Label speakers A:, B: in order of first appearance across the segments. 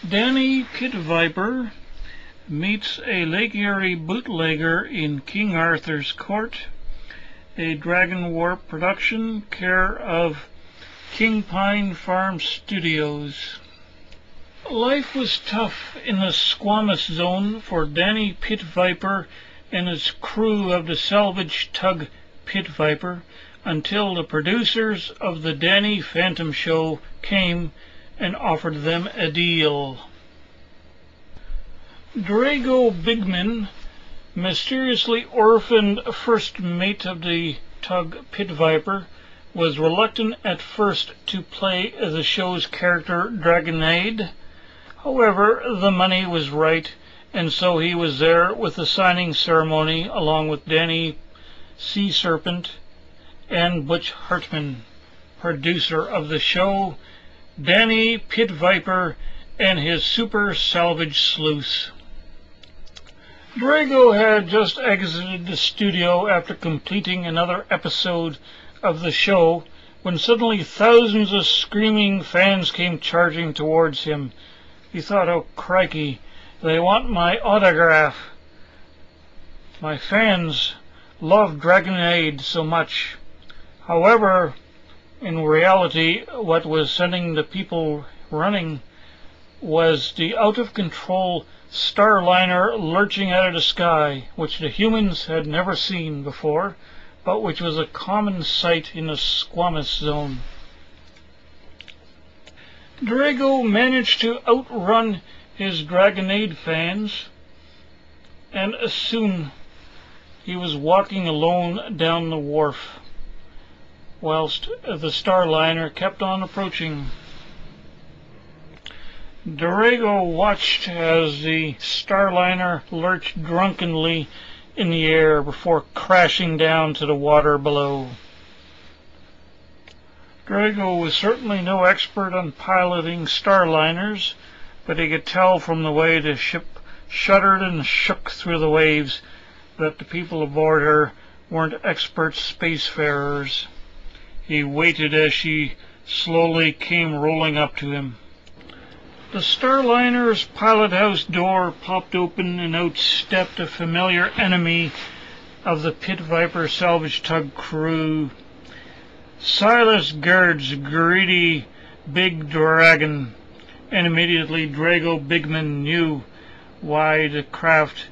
A: Danny Pit Viper meets a Lake Erie bootlegger in King Arthur's Court, a Dragonwarp production, care of King Pine Farm Studios. Life was tough in the Squamus Zone for Danny Pit Viper and his crew of the salvage tug Pit Viper until the producers of the Danny Phantom Show came and offered them a deal. Drago Bigman, mysteriously orphaned first mate of the tug Pit Viper, was reluctant at first to play the show's character Dragonaide. However, the money was right, and so he was there with the signing ceremony along with Danny Sea Serpent and Butch Hartman, producer of the show, Danny Pit Viper and his super salvage sleuths. Drago had just exited the studio after completing another episode of the show when suddenly thousands of screaming fans came charging towards him. He thought, "Oh, crikey, they want my autograph. My fans love Dragonaide so much." However, in reality, what was sending the people running was the out-of-control starliner lurching out of the sky, which the humans had never seen before, but which was a common sight in the Squamus Zone. Drago managed to outrun his Dragonaide fans, and soon he was walking alone down the wharf, whilst the starliner kept on approaching. Drago watched as the starliner lurched drunkenly in the air before crashing down to the water below. Drago was certainly no expert on piloting starliners, but he could tell from the way the ship shuddered and shook through the waves that the people aboard her weren't expert spacefarers. He waited as she slowly came rolling up to him. The starliner's pilot house door popped open and out stepped a familiar enemy of the Pit Viper salvage tug crew. Silas Gerdes, greedy big dragon, and immediately Drago Bigman knew why the craft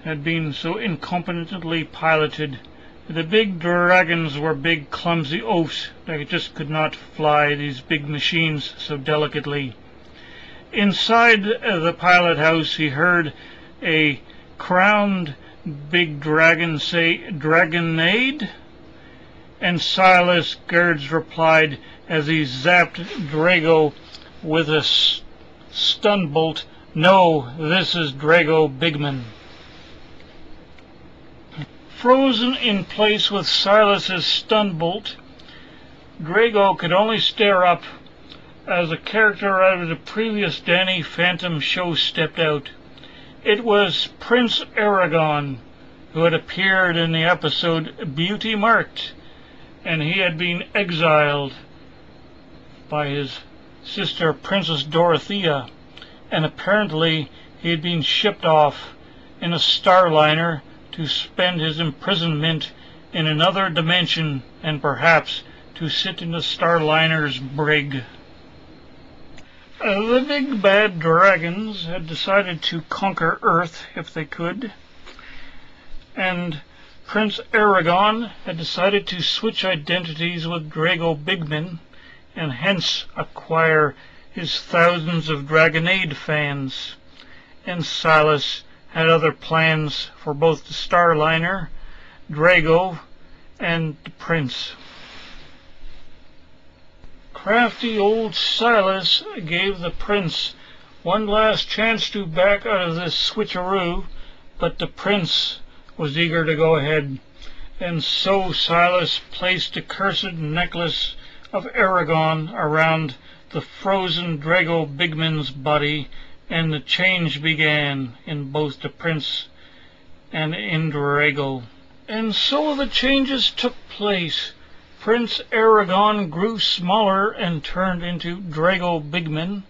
A: had been so incompetently piloted. The big dragons were big clumsy oafs that just could not fly these big machines so delicately. Inside the pilot house he heard a crowned big dragon say, "Dragonaide?" And Silas Gerdes replied as he zapped Drago with a stun bolt, "No, this is Drago Bigman." Frozen in place with Silas's stun bolt, Drago could only stare up as a character out of the previous Danny Phantom Show stepped out. It was Prince Aragon, who had appeared in the episode Beauty Marked, and he had been exiled by his sister Princess Dorothea, and apparently he had been shipped off in a starliner to spend his imprisonment in another dimension and perhaps to sit in the starliner's brig. The big bad dragons had decided to conquer Earth if they could, and Prince Aragon had decided to switch identities with Drago Bigman and hence acquire his thousands of Dragonaide fans. And Silas had other plans for both the starliner, Drago, and the prince. Crafty old Silas gave the prince one last chance to back out of this switcheroo, but the prince was eager to go ahead, and so Silas placed the cursed necklace of Aragon around the frozen Drago Bigman's body, and the change began in both the prince and in Drago. And so the changes took place. Prince Aragon grew smaller and turned into Drago Bigman.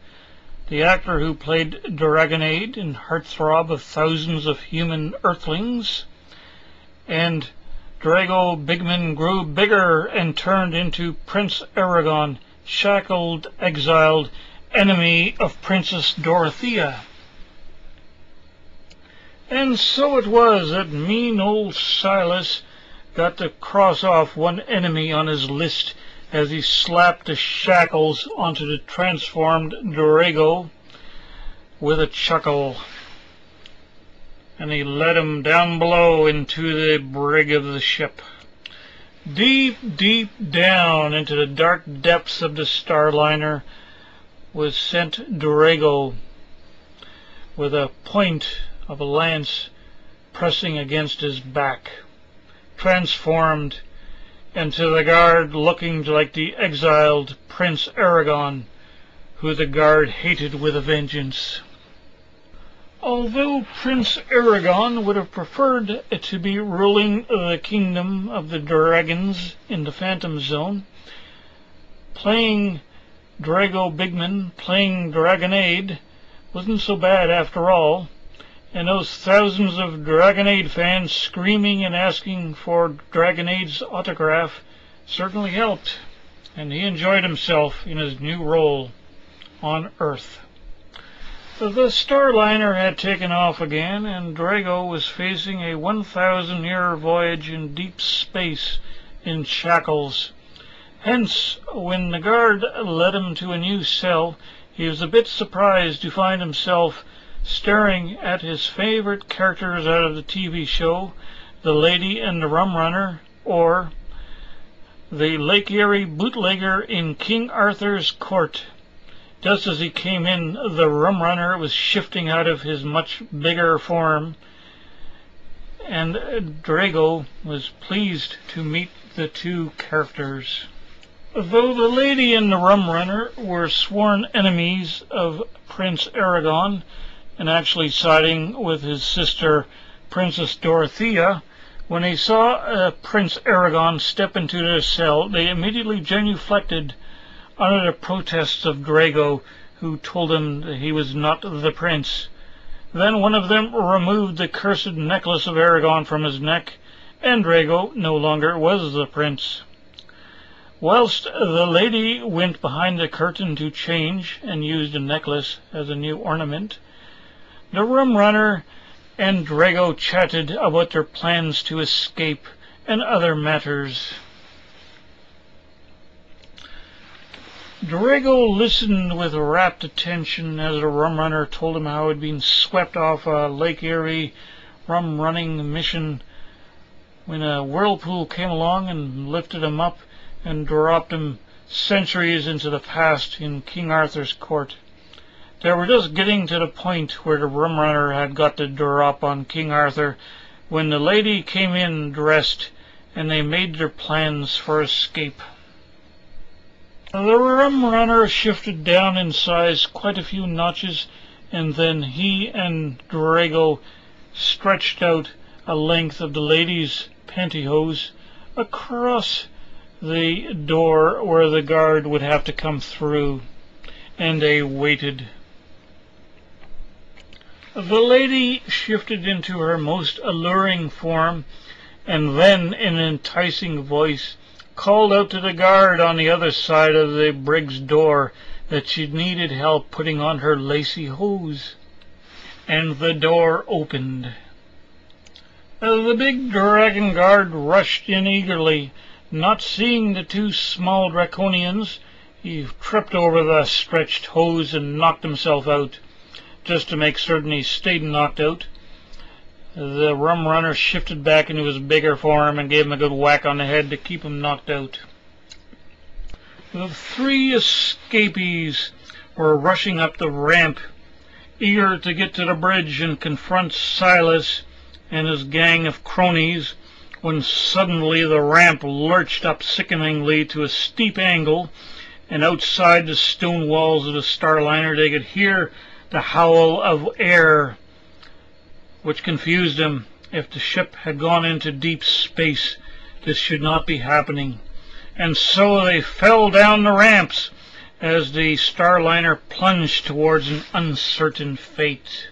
A: the actor who played Dragonaide and heartthrob of thousands of human earthlings, and Drago Bigman grew bigger and turned into Prince Aragon, shackled, exiled, enemy of Princess Dorothea. And so it was that mean old Silas got to cross off one enemy on his list as he slapped the shackles onto the transformed Drago with a chuckle. And he led him down below into the brig of the ship. Deep, deep down into the dark depths of the starliner was sent Drago, with a point of a lance pressing against his back, transformed into the guard looking like the exiled Prince Aragon, who the guard hated with a vengeance. Although Prince Aragon would have preferred to be ruling the kingdom of the dragons in the Phantom Zone, playing Drago Bigman, playing Dragonaide, wasn't so bad after all, and those thousands of Dragonaide fans screaming and asking for Dragonaide's autograph certainly helped, and he enjoyed himself in his new role on Earth. The starliner had taken off again, and Drago was facing a 1,000-year voyage in deep space in shackles. Hence, when the guard led him to a new cell, he was a bit surprised to find himself staring at his favorite characters out of the TV show, The Lady and the Rum Runner, or the Lake Erie Bootlegger in King Arthur's Court. Just as he came in, the Rum Runner was shifting out of his much bigger form, and Drago was pleased to meet the two characters. Though the Lady and the Rum Runner were sworn enemies of Prince Aragon, and actually siding with his sister Princess Dorothea, when they saw Prince Aragon step into their cell, they immediately genuflected under the protests of Drago, who told him that he was not the prince. Then one of them removed the cursed necklace of Aragon from his neck, and Drago no longer was the prince. Whilst the lady went behind the curtain to change and used the necklace as a new ornament, the Rum Runner and Drago chatted about their plans to escape and other matters. Drago listened with rapt attention as the Rum Runner told him how he had been swept off a Lake Erie rum running mission when a whirlpool came along and lifted him up and dropped him centuries into the past in King Arthur's court. They were just getting to the point where the Rum Runner had got the drop on King Arthur when the lady came in dressed, and they made their plans for escape. The Rum Runner shifted down in size quite a few notches, and then he and Drago stretched out a length of the lady's pantyhose across the door where the guard would have to come through, and they waited. The lady shifted into her most alluring form, and then in an enticing voice called out to the guard on the other side of the brig's door that she needed help putting on her lacy hose. And the door opened. The big dragon guard rushed in eagerly. Not seeing the two small draconians, he tripped over the stretched hose and knocked himself out. Just to make certain he stayed knocked out, the Rum Runner shifted back into his bigger form and gave him a good whack on the head to keep him knocked out. The three escapees were rushing up the ramp, eager to get to the bridge and confront Silas and his gang of cronies, when suddenly the ramp lurched up sickeningly to a steep angle, and outside the stone walls of the starliner they could hear the howl of air, which confused them. If the ship had gone into deep space, this should not be happening. And so they fell down the ramps as the starliner plunged towards an uncertain fate.